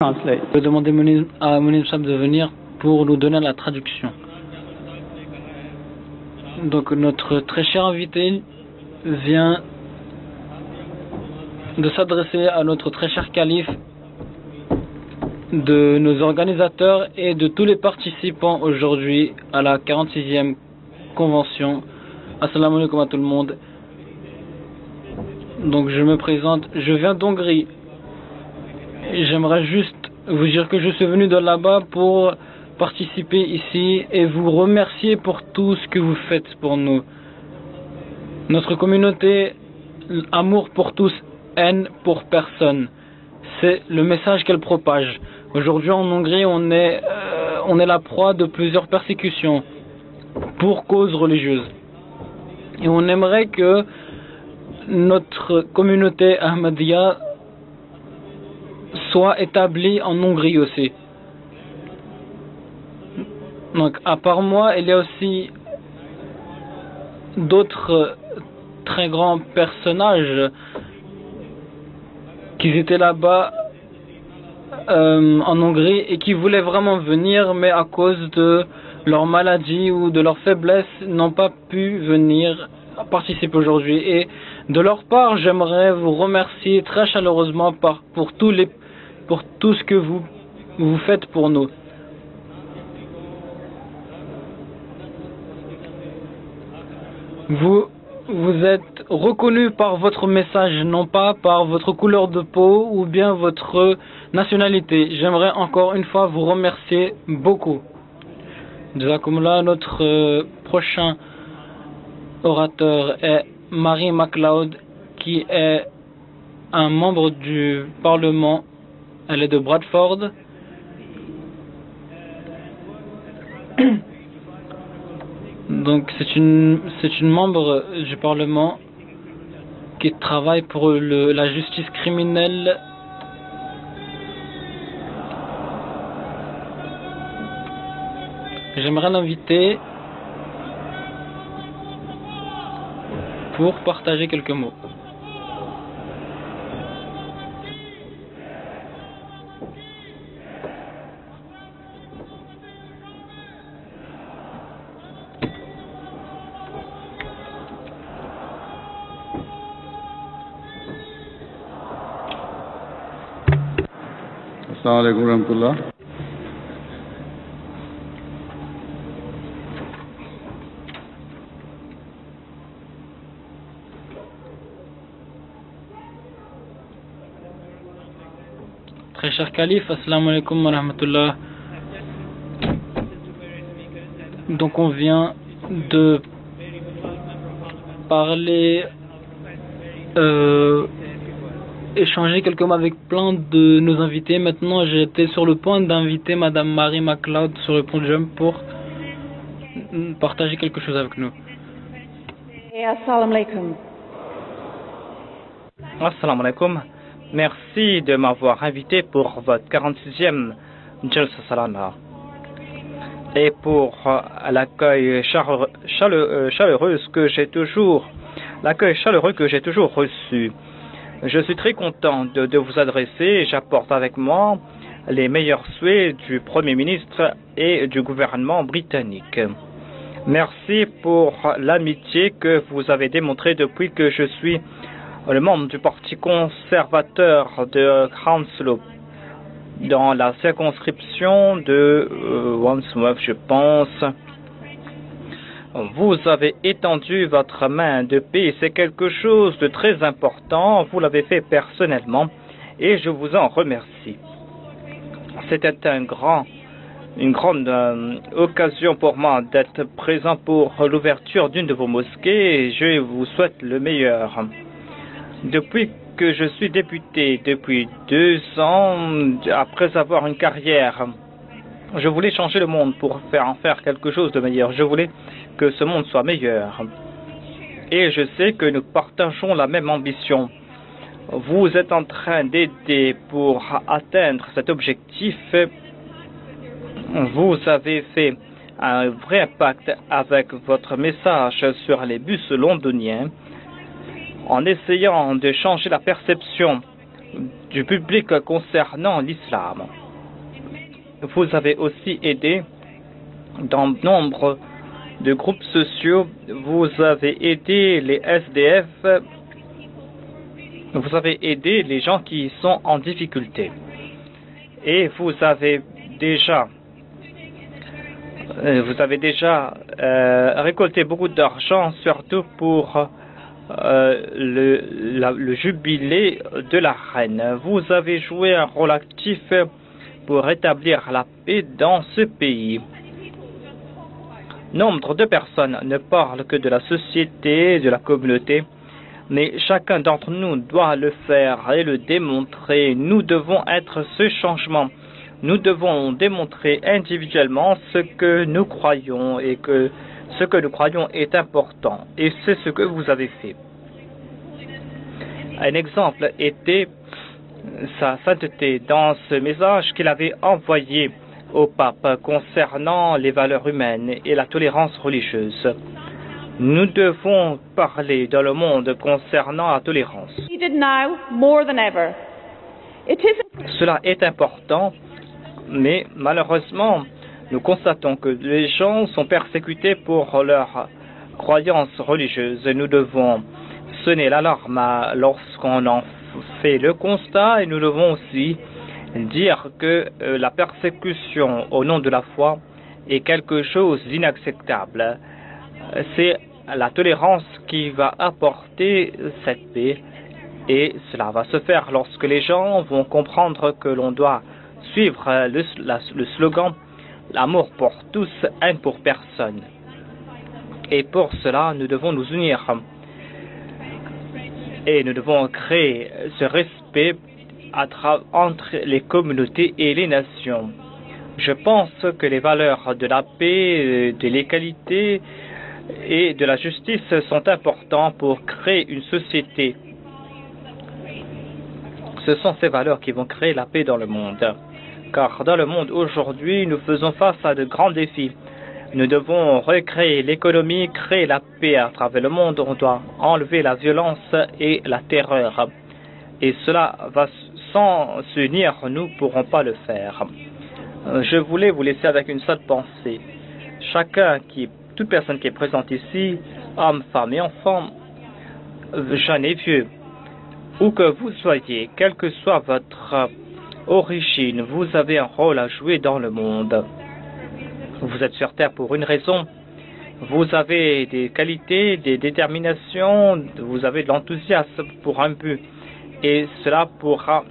Translate. Je vais demander à Mounim Sab de venir pour nous donner la traduction. Donc notre très cher invité vient de s'adresser à notre très cher calife, de nos organisateurs et de tous les participants aujourd'hui à la 46e convention. Assalamu alaikum à tout le monde. Donc je me présente, je viens d'Hongrie. J'aimerais juste vous dire que je suis venu de là-bas pour participer ici et vous remercier pour tout ce que vous faites pour nous. Notre communauté, amour pour tous, haine pour personne. C'est le message qu'elle propage. Aujourd'hui en Hongrie, on est la proie de plusieurs persécutions pour cause religieuse. Et on aimerait que notre communauté Ahmadiyya soit établie en Hongrie aussi. Donc, à part moi, il y a aussi d'autres très grands personnages qui étaient là-bas en Hongrie et qui voulaient vraiment venir, mais à cause de leur maladie ou de leur faiblesse, n'ont pas pu venir participer aujourd'hui. Et de leur part, j'aimerais vous remercier très chaleureusement pour tout ce que vous faites pour nous. Vous êtes reconnus par votre message, non pas par votre couleur de peau ou bien votre nationalité. J'aimerais encore une fois vous remercier beaucoup. Jazakumullah. Notre prochain orateur est Mary MacLeod, qui est un membre du Parlement. Elle est de Bradford. Donc c'est une membre du Parlement qui travaille pour la justice criminelle. J'aimerais l'inviter pour partager quelques mots. Assalamu alaikum warahmatullah. Très cher calife, assalamu alaikum wa rahmatullah. Donc on vient de parler, échanger quelques mots avec plein de nos invités. Maintenant j'étais sur le point d'inviter Madame Mary MacLeod sur le podium pour partager quelque chose avec nous. Assalamu alaikum. Assalamu alaikum. Merci de m'avoir invité pour votre 46e Jalsa Salana et pour l'accueil chaleureux que j'ai toujours reçu. Je suis très content de vous adresser et j'apporte avec moi les meilleurs souhaits du Premier ministre et du gouvernement britannique. Merci pour l'amitié que vous avez démontrée depuis que je suis le membre du Parti conservateur de Hounslow dans la circonscription de Wandsworth, je pense. Vous avez étendu votre main de paix, c'est quelque chose de très important, vous l'avez fait personnellement et je vous en remercie. C'était une grande occasion pour moi d'être présent pour l'ouverture d'une de vos mosquées et je vous souhaite le meilleur. Depuis que je suis député, depuis 2 ans, après avoir une carrière, je voulais changer le monde pour en faire quelque chose de meilleur. Je voulais que ce monde soit meilleur. Et je sais que nous partageons la même ambition. Vous êtes en train d'aider pour atteindre cet objectif. Vous avez fait un vrai impact avec votre message sur les bus londoniens, en essayant de changer la perception du public concernant l'islam. Vous avez aussi aidé dans nombre de groupes sociaux, vous avez aidé les SDF, vous avez aidé les gens qui sont en difficulté. Et vous avez déjà récolté beaucoup d'argent, surtout pour le jubilé de la reine. Vous avez joué un rôle actif pour rétablir la paix dans ce pays. Nombre de personnes ne parlent que de la société, de la communauté, mais chacun d'entre nous doit le faire et le démontrer. Nous devons être ce changement. Nous devons démontrer individuellement ce que nous croyons et que ce que nous croyons est important. Et c'est ce que vous avez fait. Un exemple était sa sainteté dans ce message qu'il avait envoyé au pape concernant les valeurs humaines et la tolérance religieuse. Nous devons parler dans le monde concernant la tolérance. Cela est important, mais malheureusement, nous constatons que les gens sont persécutés pour leurs croyances religieuses. Nous devons sonner l'alarme lorsqu'on en fait le constat et nous devons aussi dire que la persécution au nom de la foi est quelque chose d'inacceptable. C'est la tolérance qui va apporter cette paix et cela va se faire lorsque les gens vont comprendre que l'on doit suivre le slogan « L'amour pour tous, haine pour personne ». Et pour cela, nous devons nous unir et nous devons créer ce respect entre les communautés et les nations. Je pense que les valeurs de la paix, de l'égalité et de la justice sont importants pour créer une société. Ce sont ces valeurs qui vont créer la paix dans le monde. Car dans le monde aujourd'hui, nous faisons face à de grands défis. Nous devons recréer l'économie, créer la paix à travers le monde. On doit enlever la violence et la terreur. Et cela va sans s'unir, nous ne pourrons pas le faire. Je voulais vous laisser avec une seule pensée. Toute personne qui est présente ici, hommes, femmes et enfants, jeunes et vieux, où que vous soyez, quelle que soit votre origine, vous avez un rôle à jouer dans le monde. Vous êtes sur Terre pour une raison. Vous avez des qualités, des déterminations, vous avez de l'enthousiasme pour un but. Et cela pourra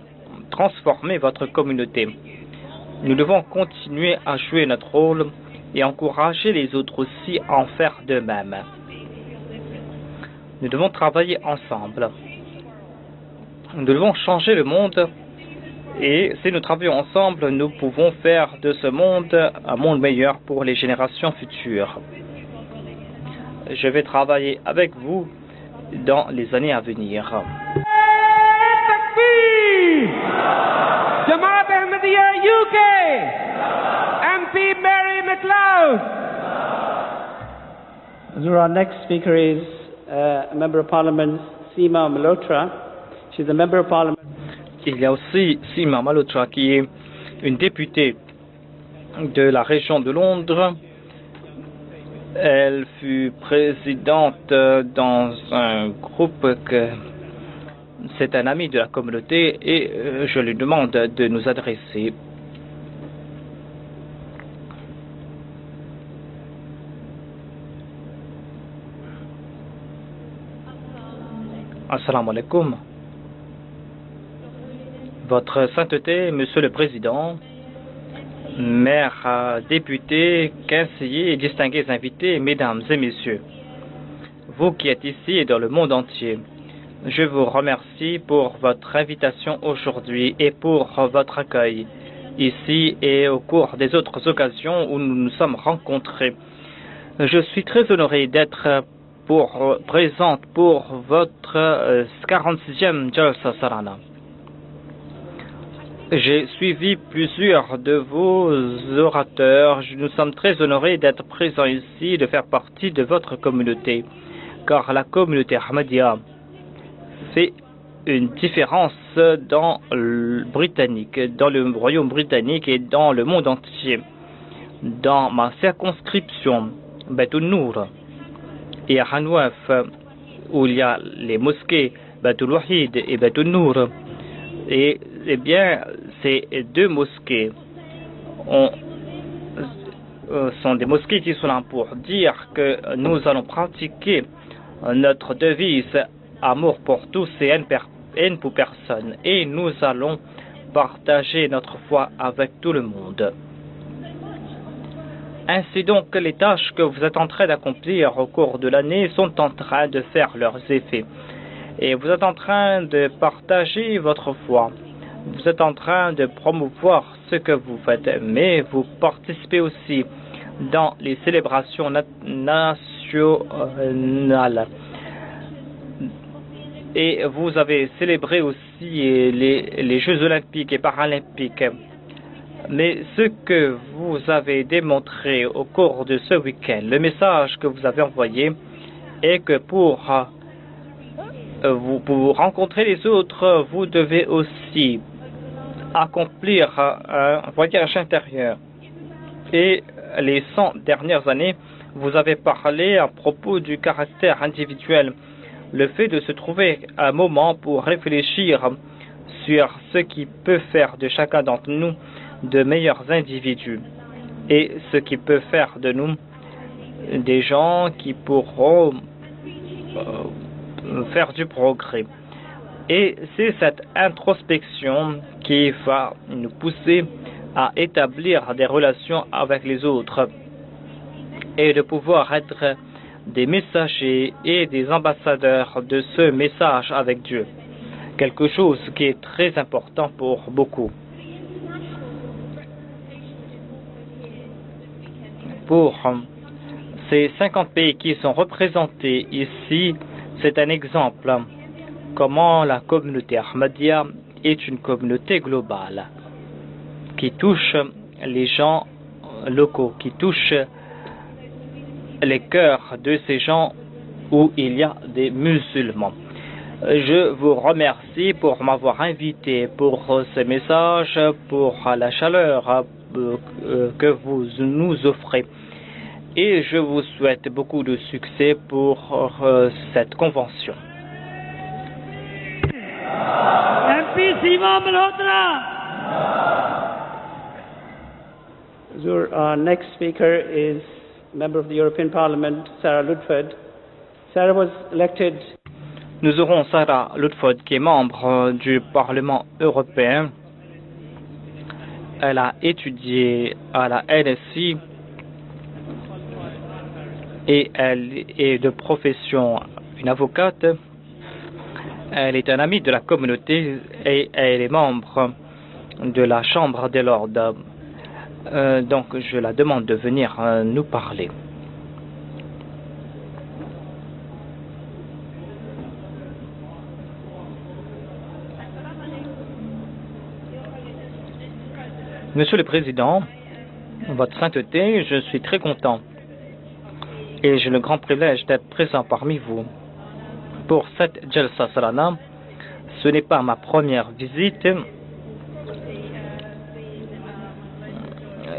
transformer votre communauté. Nous devons continuer à jouer notre rôle et encourager les autres aussi à en faire de même. Nous devons travailler ensemble. Nous devons changer le monde et si nous travaillons ensemble, nous pouvons faire de ce monde un monde meilleur pour les générations futures. Je vais travailler avec vous dans les années à venir. Jamaat Ahmadiyya UK, MP Mary McLeod. Our next speaker is a Member of Parliament, Seema Malhotra. She's a Member of Parliament. Il y a aussi Seema Malhotra qui est une députée de la région de Londres. Elle fut présidente dans un groupe que c'est un ami de la communauté et je lui demande de nous adresser. Assalamu alaikum. Votre Sainteté, Monsieur le Président, maire, député, conseillers et distingués invités, mesdames et messieurs, vous qui êtes ici et dans le monde entier, je vous remercie pour votre invitation aujourd'hui et pour votre accueil ici et au cours des autres occasions où nous nous sommes rencontrés. Je suis très honoré d'être présente pour votre 46e Jalsa Salana. J'ai suivi plusieurs de vos orateurs. Nous sommes très honorés d'être présents ici, de faire partie de votre communauté, car la communauté Ahmadiyya fait une différence dans le royaume britannique et dans le monde entier. Dans ma circonscription, Baitul Nour et à Hanouaf, où il y a les mosquées Baitul Wahid et Baitul Nour, et eh bien, ces deux mosquées sont des mosquées qui sont là pour dire que nous allons pratiquer notre devise amour pour tous et haine pour personne, et nous allons partager notre foi avec tout le monde. Ainsi donc, les tâches que vous êtes en train d'accomplir au cours de l'année sont en train de faire leurs effets. Et vous êtes en train de partager votre foi. Vous êtes en train de promouvoir ce que vous faites, mais vous participez aussi dans les célébrations nationales. Et vous avez célébré aussi les Jeux olympiques et paralympiques. Mais ce que vous avez démontré au cours de ce week-end, le message que vous avez envoyé, est que pour rencontrer les autres, vous devez aussi accomplir un voyage intérieur. Et les 100 dernières années, vous avez parlé à propos du caractère individuel, le fait de se trouver un moment pour réfléchir sur ce qui peut faire de chacun d'entre nous de meilleurs individus et ce qui peut faire de nous des gens qui pourront faire du progrès. Et c'est cette introspection qui va nous pousser à établir des relations avec les autres et de pouvoir être des messagers et des ambassadeurs de ce message avec Dieu. Quelque chose qui est très important pour beaucoup. Pour ces 50 pays qui sont représentés ici, c'est un exemple comment la communauté Ahmadiyya est une communauté globale qui touche les gens locaux, qui touche les cœurs de ces gens où il y a des musulmans. Je vous remercie pour m'avoir invité pour ce message, pour la chaleur que vous nous offrez. Et je vous souhaite beaucoup de succès pour cette convention. MP Seema Malhotra. Our next speaker is Member of the European Parliament, Sarah Ludford. Sarah was elected. Nous aurons Sarah Ludford qui est membre du Parlement européen. Elle a étudié à la LSI et elle est de profession une avocate. Elle est un ami de la communauté et elle est membre de la Chambre des Lords. Donc je la demande de venir nous parler. Monsieur le Président, Votre Sainteté, je suis très content et j'ai le grand privilège d'être présent parmi vous pour cette Jalsa Salana. Ce n'est pas ma première visite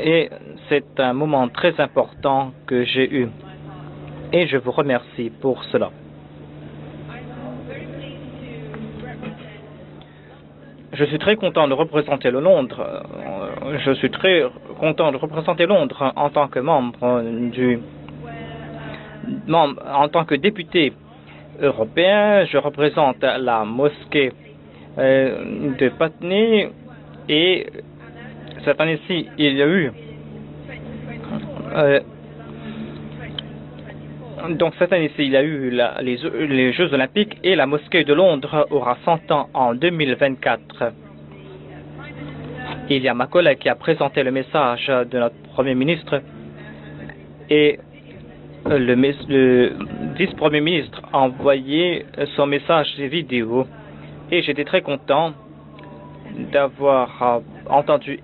et c'est un moment très important que j'ai eu et je vous remercie pour cela. Je suis très content de représenter le Londres. Je suis très content de représenter Londres en tant que en tant que député européen. Je représente la mosquée de Patni et cette année-ci, il y a eu les Jeux Olympiques et la mosquée de Londres aura 100 ans en 2024. Il y a ma collègue qui a présenté le message de notre Premier ministre et le vice-premier ministre a envoyé son message vidéo et j'étais très content d'avoir entendu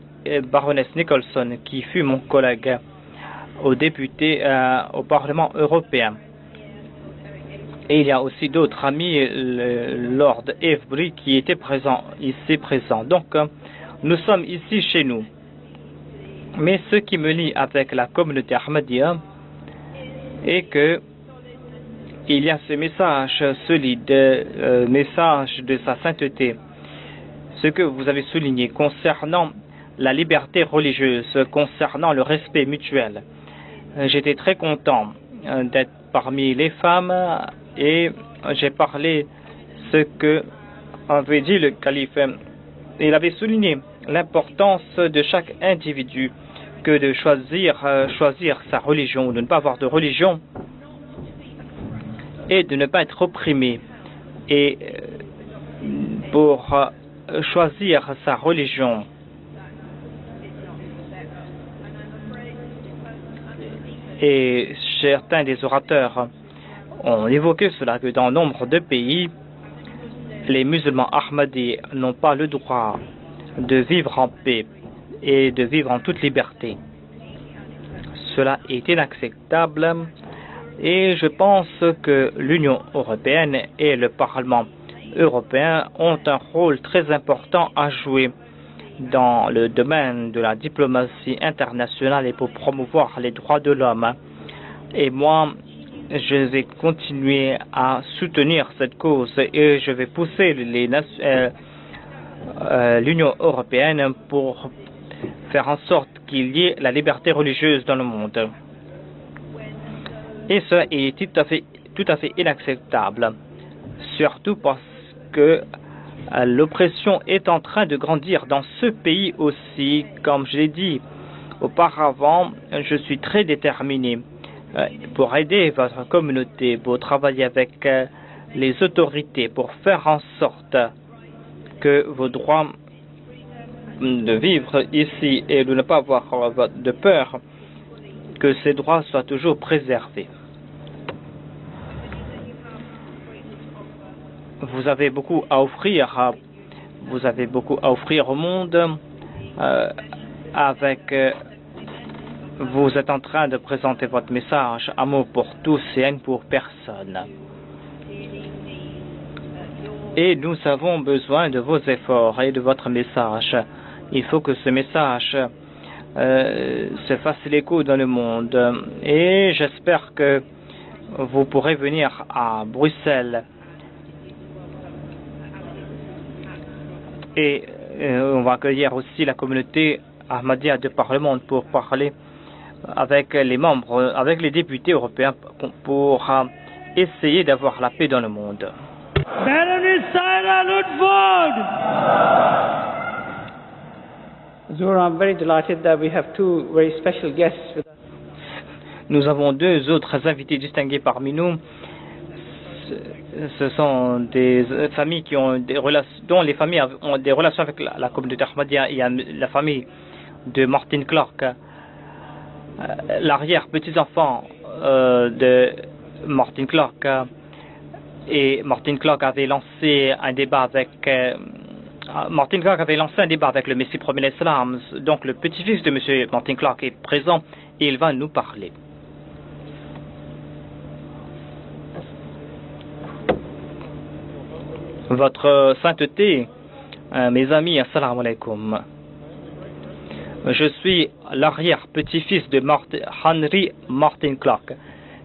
Baroness Nicholson qui fut mon collègue au Parlement européen. Et il y a aussi d'autres amis, le Lord Avebury, qui était présent, ici présent. Donc, nous sommes ici chez nous. Mais ce qui me lie avec la communauté Ahmadiyya est que il y a ce message solide, message de sa sainteté. Ce que vous avez souligné concernant la liberté religieuse, concernant le respect mutuel. J'étais très content d'être parmi les femmes et j'ai parlé ce que avait dit le calife. Il avait souligné l'importance de chaque individu que de choisir sa religion, ou de ne pas avoir de religion et de ne pas être opprimé. Et pour choisir sa religion, et certains des orateurs ont évoqué cela, que dans nombre de pays, les musulmans ahmadis n'ont pas le droit de vivre en paix et de vivre en toute liberté. Cela est inacceptable et je pense que l'Union européenne et le Parlement européen ont un rôle très important à jouer dans le domaine de la diplomatie internationale et pour promouvoir les droits de l'homme. Et moi, je vais continuer à soutenir cette cause et je vais pousser l'Union européenne pour faire en sorte qu'il y ait la liberté religieuse dans le monde. Et ça est tout à fait inacceptable, surtout parce que l'oppression est en train de grandir dans ce pays aussi. Comme je l'ai dit auparavant, je suis très déterminé pour aider votre communauté, pour travailler avec les autorités, pour faire en sorte que vos droits de vivre ici et de ne pas avoir de peur, que ces droits soient toujours préservés. Vous avez beaucoup à offrir, au monde. Vous êtes en train de présenter votre message, amour pour tous et haine pour personne. Et nous avons besoin de vos efforts et de votre message. Il faut que ce message se fasse l'écho dans le monde. Et j'espère que vous pourrez venir à Bruxelles. Et on va accueillir aussi la communauté Ahmadiyya de par le monde pour parler avec les membres, avec les députés européens pour essayer d'avoir la paix dans le monde. Baroness Sarah Ludford. Zura, I'm very delighted that we have two very special guests with us. Nous avons deux autres invités distingués parmi nous. Ce sont des familles qui ont des relations, dont les familles ont des relations avec la communauté Ahmadiyya. Il y a la famille de Martin Clark, l'arrière-petit-enfant de Martin Clark. Et Martin Clark avait lancé un débat avec le Messie premier l'Islam. Donc le petit-fils de M. Martin Clark est présent et il va nous parler. Votre sainteté, mes amis, assalamu alaikum. Je suis l'arrière-petit-fils de Henry Martin Clark,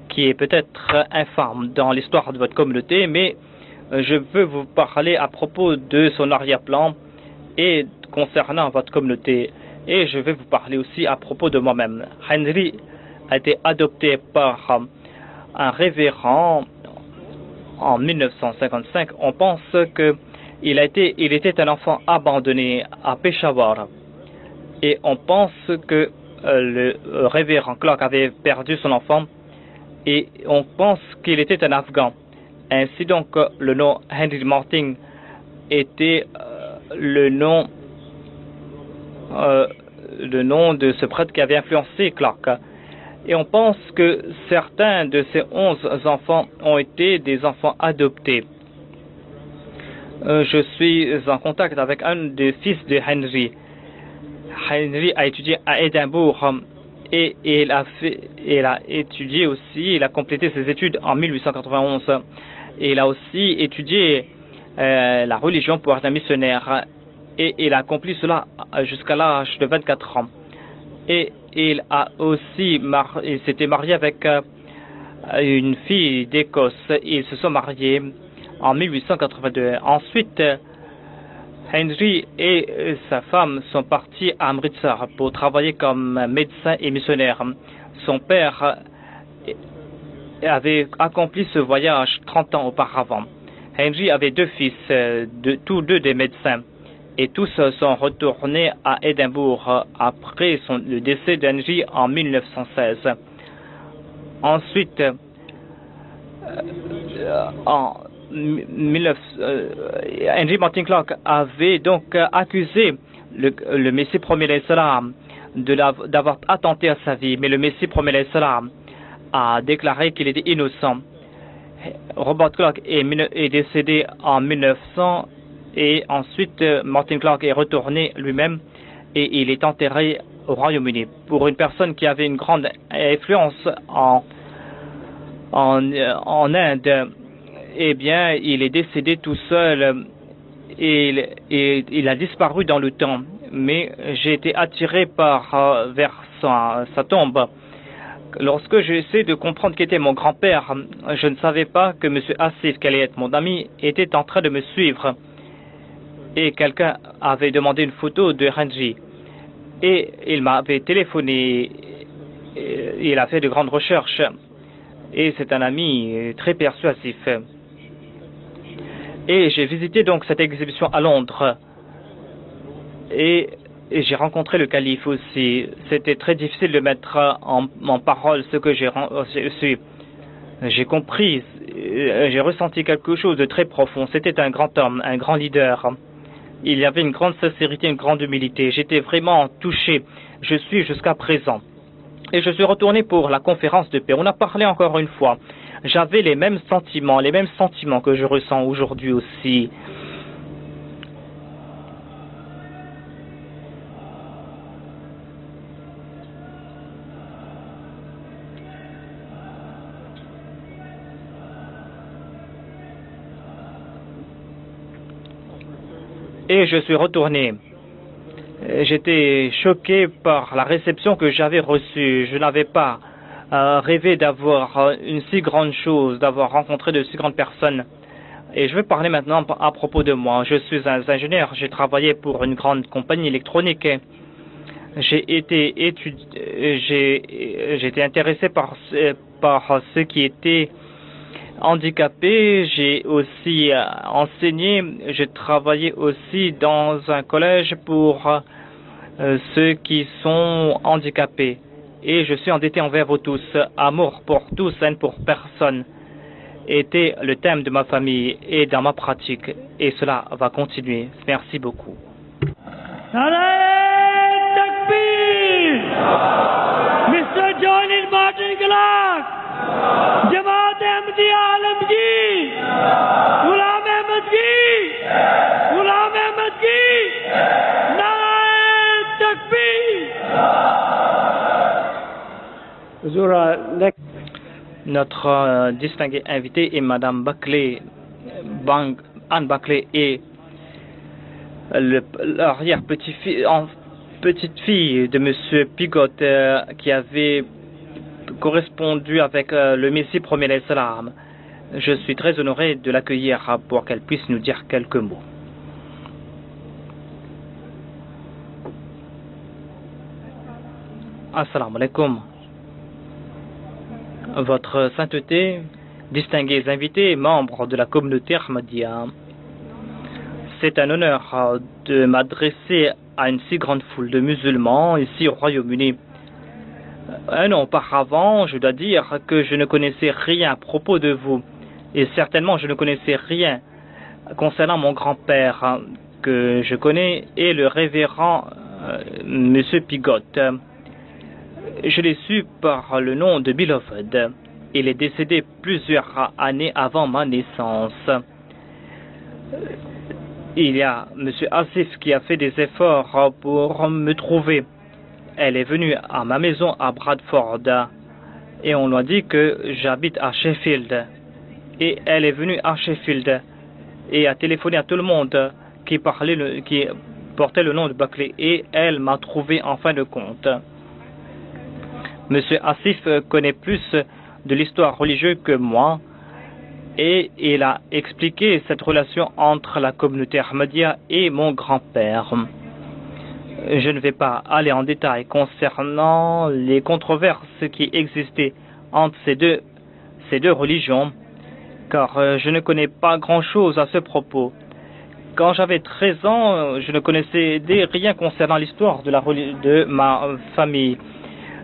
qui est peut-être infâme dans l'histoire de votre communauté, mais je veux vous parler à propos de son arrière-plan et concernant votre communauté. Et je vais vous parler aussi à propos de moi-même. Henry a été adopté par un révérend en 1955. On pense qu'il était un enfant abandonné à Peshawar. Et on pense que le révérend Clark avait perdu son enfant et on pense qu'il était un Afghan. Ainsi donc, le nom Henry Martin était le nom de ce prêtre qui avait influencé Clark. Et on pense que certains de ces 11 enfants ont été des enfants adoptés. Je suis en contact avec un des fils de Henry. Henry a étudié à Édimbourg et il a étudié aussi, il a complété ses études en 1891. Et il a aussi étudié la religion pour être un missionnaire. Et il a accompli cela jusqu'à l'âge de 24 ans. Et il a aussi il s'était marié avec une fille d'Écosse. Ils se sont mariés en 1882. Ensuite, Henry et sa femme sont partis à Amritsar pour travailler comme médecin et missionnaire. Son père avait accompli ce voyage 30 ans auparavant. Henry avait 2 fils, tous 2 des médecins, et tous sont retournés à Édimbourg après le décès d'Henry en 1916. Ensuite, Henry Martin Clark avait donc accusé le Messie premier salam d'avoir attenté à sa vie, mais le Messie premier salam a déclaré qu'il était innocent. Robert Clark est décédé en 1900 et ensuite Martin Clark est retourné lui-même et il est enterré au Royaume-Uni. Pour une personne qui avait une grande influence en Inde, eh bien, il est décédé tout seul et il a disparu dans le temps. Mais j'ai été attiré vers sa tombe. Lorsque j'essaie de comprendre qui était mon grand-père, je ne savais pas que M. Asif, qui allait être mon ami, était en train de me suivre. Et quelqu'un avait demandé une photo de Henry. Et il m'avait téléphoné. Il a fait de grandes recherches. Et c'est un ami très persuasif. Et j'ai visité donc cette exhibition à Londres. Et j'ai rencontré le calife aussi. C'était très difficile de mettre en parole ce que j'ai reçu. J'ai compris, j'ai ressenti quelque chose de très profond. C'était un grand homme, un grand leader. Il y avait une grande sincérité, une grande humilité. J'étais vraiment touché. Je suis jusqu'à présent. Et je suis retourné pour la conférence de paix. On a parlé encore une fois. J'avais les mêmes sentiments que je ressens aujourd'hui aussi. Et je suis retourné. J'étais choqué par la réception que j'avais reçue. Je n'avais pas rêvé d'avoir une si grande chose, d'avoir rencontré de si grandes personnes. Et je vais parler maintenant à propos de moi. Je suis un ingénieur. J'ai travaillé pour une grande compagnie électronique. J'ai été intéressé par ceux qui étaient handicapés. J'ai aussi enseigné. J'ai travaillé aussi dans un collège pour ceux qui sont handicapés. Et je suis endetté envers vous tous. Amour pour tous, haine pour personne était le thème de ma famille et dans ma pratique. Et cela va continuer. Merci beaucoup. Mr. John Martin Clark, Jamaat Ahmadi Alamgir, Ghulam Ahmad Gi, Narae Takbir. Notre distinguée invitée est Madame Buckley, Anne Buckley, et petite fille de Monsieur Pigot qui avait correspondu avec le Messie premier salam. Je suis très honoré de l'accueillir pour qu'elle puisse nous dire quelques mots. Assalamu alaikum. Votre sainteté, distingués invités, membres de la communauté Ahmadiyya, c'est un honneur de m'adresser à une si grande foule de musulmans ici au Royaume-Uni. Un an auparavant, je dois dire que je ne connaissais rien à propos de vous, et certainement je ne connaissais rien concernant mon grand-père que je connais et le révérend Monsieur Pigot. Je l'ai su par le nom de Beloved. Il est décédé plusieurs années avant ma naissance. Il y a M. Asif qui a fait des efforts pour me trouver. Elle est venue à ma maison à Bradford et on lui a dit que j'habite à Sheffield. et elle est venue à Sheffield et a téléphoné à tout le monde qui portait le nom de Buckley, et elle m'a trouvé en fin de compte. Monsieur Asif connaît plus de l'histoire religieuse que moi, et il a expliqué cette relation entre la communauté Ahmadiyya et mon grand-père. Je ne vais pas aller en détail concernant les controverses qui existaient entre ces deux religions, car je ne connais pas grand-chose à ce propos. Quand j'avais 13 ans, je ne connaissais rien concernant l'histoire de ma famille.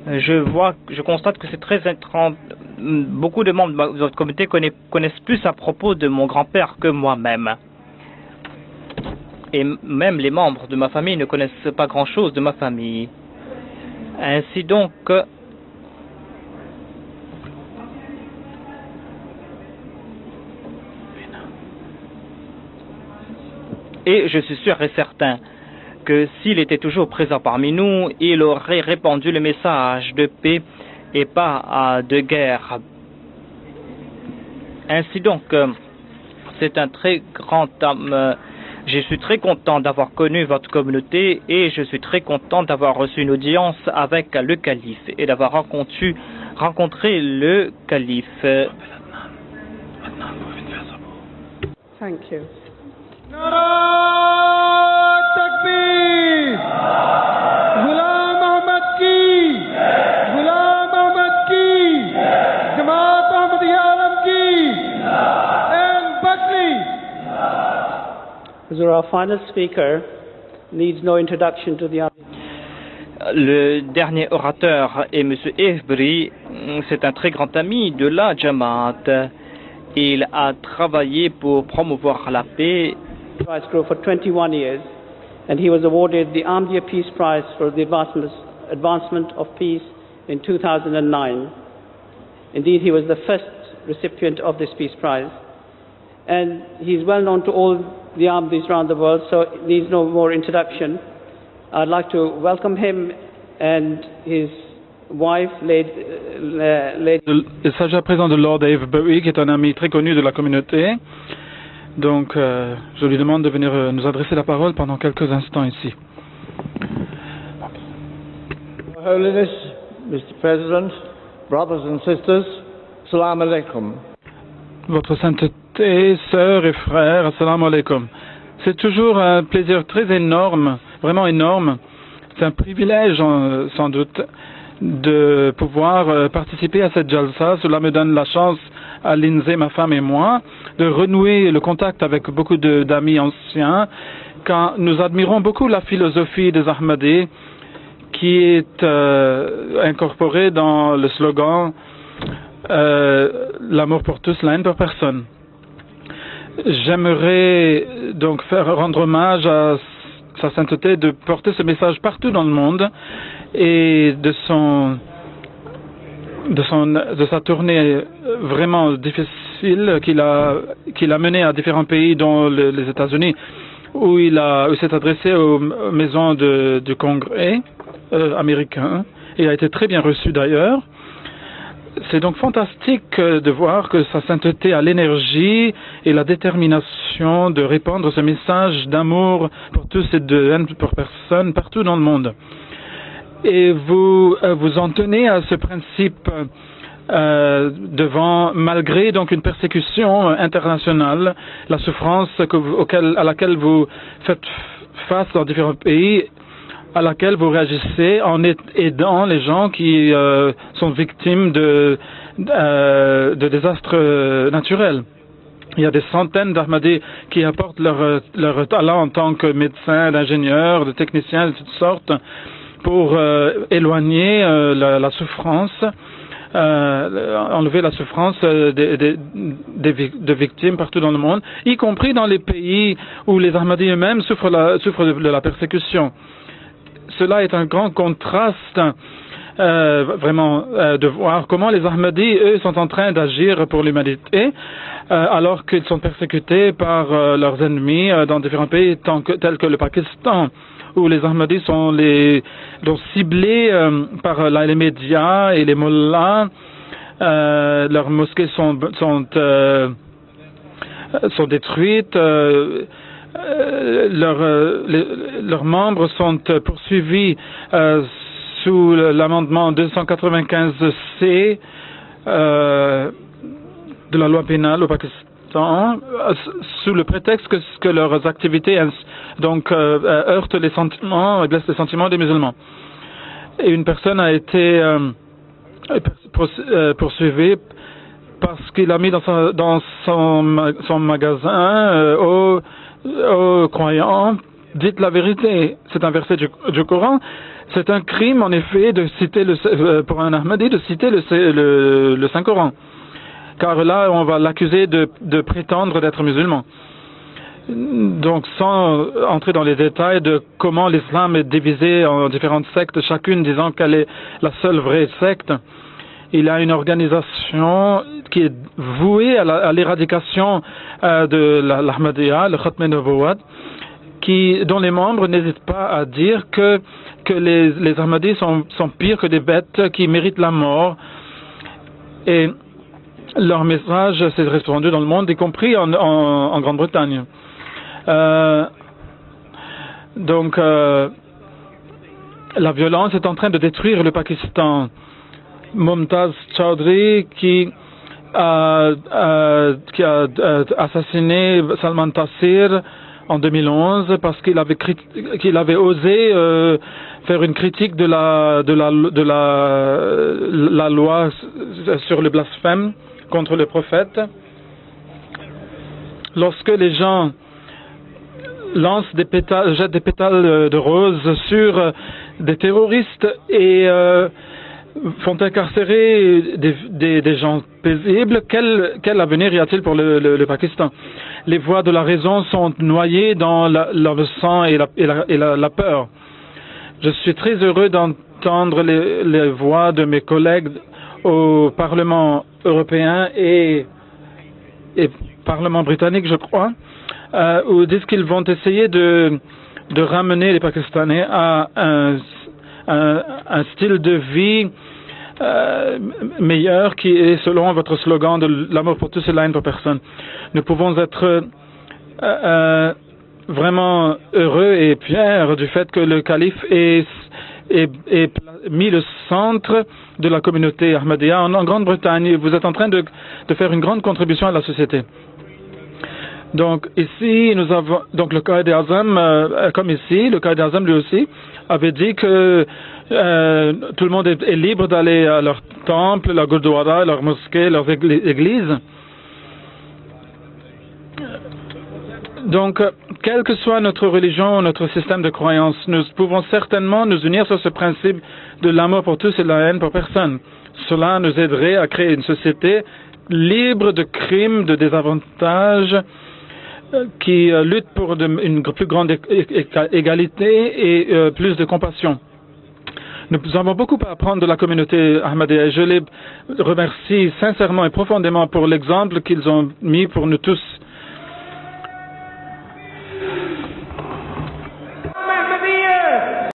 Je constate que c'est très étrange. Beaucoup de membres de votre communauté connaissent plus à propos de mon grand-père que moi-même. Et même les membres de ma famille ne connaissent pas grand-chose de ma famille. Ainsi donc, et je suis sûr et certain que s'il était toujours présent parmi nous, il aurait répandu le message de paix et pas de guerre. Ainsi donc, c'est un très grand homme. Je suis très content d'avoir connu votre communauté et je suis très content d'avoir reçu une audience avec le calife et d'avoir rencontré le calife. Thank you. Nara Takbir! Ghulam Ahmad ki! Ghulam Ahmad ki! Jamaat Ahmadiyya Alam ki! And Buckley! Our final speaker needs no introduction to the other. Le dernier orateur est M. Evbri. C'est un très grand ami de la Jamaat. Il a travaillé pour promouvoir la paix. Prize Group for 21 years, and he was awarded the Ahmadiyya Peace Prize for the advancement of peace in 2009. Indeed, he was the first recipient of this Peace Prize, and he's well known to all the Ahmadis around the world, so it needs no more introduction. I'd like to welcome him and his wife, Lady. Il s'agit à présent de Lord Avebury, qui est un ami très connu de la communauté. Donc, je lui demande de venir nous adresser la parole pendant quelques instants ici. Your Holiness, Mr. President, brothers and sisters, Assalamu alaikum. Votre sainteté, sœurs et frères, assalamu alaikum. C'est toujours un plaisir très énorme, vraiment énorme. C'est un privilège, sans doute, de pouvoir participer à cette jalsa. Cela me donne la chance à Lindsay, ma femme et moi, de renouer le contact avec beaucoup d'amis anciens, quand nous admirons beaucoup la philosophie des Ahmadis, qui est incorporée dans le slogan l'amour pour tous, la haine pour personne. J'aimerais donc rendre hommage à sa sainteté de porter ce message partout dans le monde et de sa tournée vraiment difficile qu'il a menée à différents pays, dont les États-Unis, où il s'est adressé aux maisons du Congrès américain et a été très bien reçu d'ailleurs. C'est donc fantastique de voir que sa sainteté a l'énergie et la détermination de répandre ce message d'amour pour tous et de haine pour personne partout dans le monde. Et vous en tenez à ce principe malgré donc une persécution internationale, la souffrance à laquelle vous faites face dans différents pays, à laquelle vous réagissez en aidant les gens qui sont victimes de désastres naturels. Il y a des centaines d'Ahmadis qui apportent leur talent en tant que médecins, d'ingénieurs, de techniciens de toutes sortes pour éloigner la souffrance, enlever la souffrance de victimes partout dans le monde, y compris dans les pays où les Ahmadis eux-mêmes souffrent de la persécution. Cela est un grand contraste, vraiment, de voir comment les Ahmadis, eux, sont en train d'agir pour l'humanité, alors qu'ils sont persécutés par leurs ennemis dans différents pays tels que le Pakistan, où les Ahmadis sont ciblés par les médias et les mollahs leurs mosquées sont détruites, leurs membres sont poursuivis sous l'amendement 295C de la loi pénale au Pakistan, sous le prétexte que leurs activités heurtent les sentiments, blessent les sentiments des musulmans. Et une personne a été poursuivie parce qu'il a mis dans son magasin aux croyants, dites la vérité. C'est un verset du Coran. C'est un crime, en effet, de citer pour un Ahmadi de citer le Saint-Coran. Car là, on va l'accuser de prétendre d'être musulman. Donc, sans entrer dans les détails de comment l'islam est divisé en différentes sectes, chacune disant qu'elle est la seule vraie secte, il y a une organisation qui est vouée à l'éradication de l'Ahmadiyya, le Khatm Nubuwwat, dont les membres n'hésitent pas à dire que les Ahmadis sont pires que des bêtes qui méritent la mort. Et leur message s'est répandu dans le monde, y compris en Grande-Bretagne. Donc, la violence est en train de détruire le Pakistan. Mumtaz Chaudhry, qui a assassiné Salman Taseer en 2011 parce qu'il avait osé faire une critique de la loi sur le blasphème contre le prophète. Lorsque les gens jettent des pétales de rose sur des terroristes et font incarcérer des gens paisibles, quel avenir y a-t-il pour le Pakistan? Les voix de la raison sont noyées dans le sang et la peur. Je suis très heureux d'entendre les voix de mes collègues au Parlement européen et Parlement britannique, je crois, où disent qu'ils vont essayer de ramener les Pakistanais à un style de vie meilleur qui est selon votre slogan de l'amour pour tous et la haine pour personne. Nous pouvons être vraiment heureux et fiers du fait que le calife ait mis le centre de la communauté Ahmadiyya en Grande-Bretagne. Vous êtes en train de faire une grande contribution à la société. Donc ici, nous avons donc le Qaïd Azam, comme ici, le Qaïd Azam lui aussi avait dit que tout le monde est libre d'aller à leur temple, leur gurdwara, leur mosquée, leurs églises. Donc, quelle que soit notre religion, notre système de croyance, nous pouvons certainement nous unir sur ce principe de l'amour pour tous et la haine pour personne. Cela nous aiderait à créer une société libre de crimes, de désavantages, qui lutte pour une plus grande égalité et plus de compassion. Nous avons beaucoup à apprendre de la communauté Ahmadiyya et je les remercie sincèrement et profondément pour l'exemple qu'ils ont mis pour nous tous.